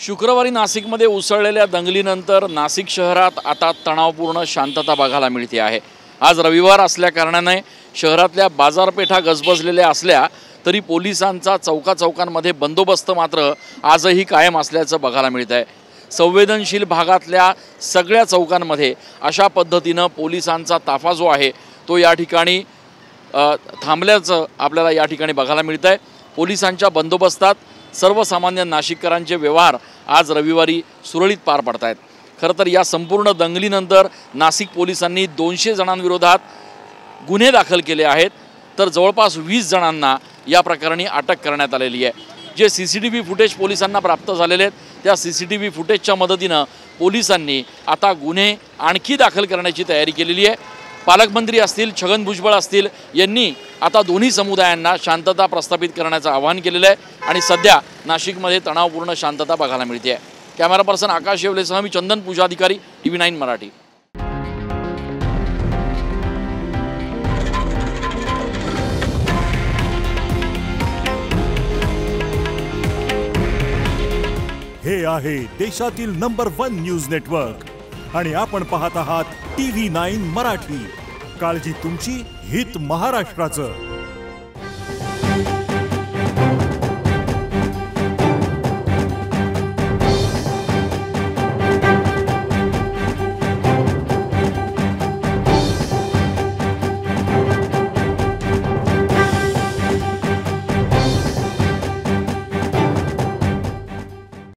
शुक्रवारी नाशिकमध्ये उसळलेल्या दंगलीनंतर नाशिक शहरात आता तणावपूर्ण शांतता बघायला मिळते आहे। आज रविवार असल्या कारणाने शहरातल्या बाजारपेठा गजबजलेल्या असल्या तरी पोलिसांचा चौकांमध्ये बंदोबस्त मात्र आजही कायम असल्याचं बघायला मिळत आहे। संवेदनशील भागातल्या सगळ्या चौकांमध्ये अशा पद्धतीनं पोलिसांचा ताफा जो आहे तो या ठिकाणी थांबल्याचं आपल्याला या ठिकाणी बघायला मिळत आहे। पोलिसांच्या बंदोबस्तात सर्वसामान्य नाशिककरांचे व्यवहार आज रविवारी सुरळीत पार पडत आहेत। खरं तर या संपूर्ण दंगलीनंतर नाशिक पोलिसांनी 200 जणांविरोधात गुन्हे दाखल केले आहेत, तर जवळपास 20 जणांना या प्रकरणी अटक करण्यात आलेली आहे। जे सीसीटीव्ही फुटेज पोलिसांना प्राप्त झालेले आहेत त्या सीसीटीव्ही फुटेजच्या मदतीने पोलिसांनी आता गुन्हे आणखी दाखल करण्याची तयारी केलेली आहे। पालकमंत्री असतील, छगन भुजबळ असतील यांनी आता दोन्ही समुदायांना शांतता प्रस्थापित करण्याचं आवाहन केलेलं आहे आणि सध्या नाशिकमध्ये तणावपूर्ण शांतता बघायला मिळते आहे। कॅमेरा पर्सन आकाश येवलेसह मी चंदन पूजाधिकारी, TV9 मराठी। हे आहे देशातील नंबर 1 न्यूज नेटवर्क आणि आपण पाहत आहात TV9 मराठी। काळजी तुमची, हित महाराष्ट्राचं।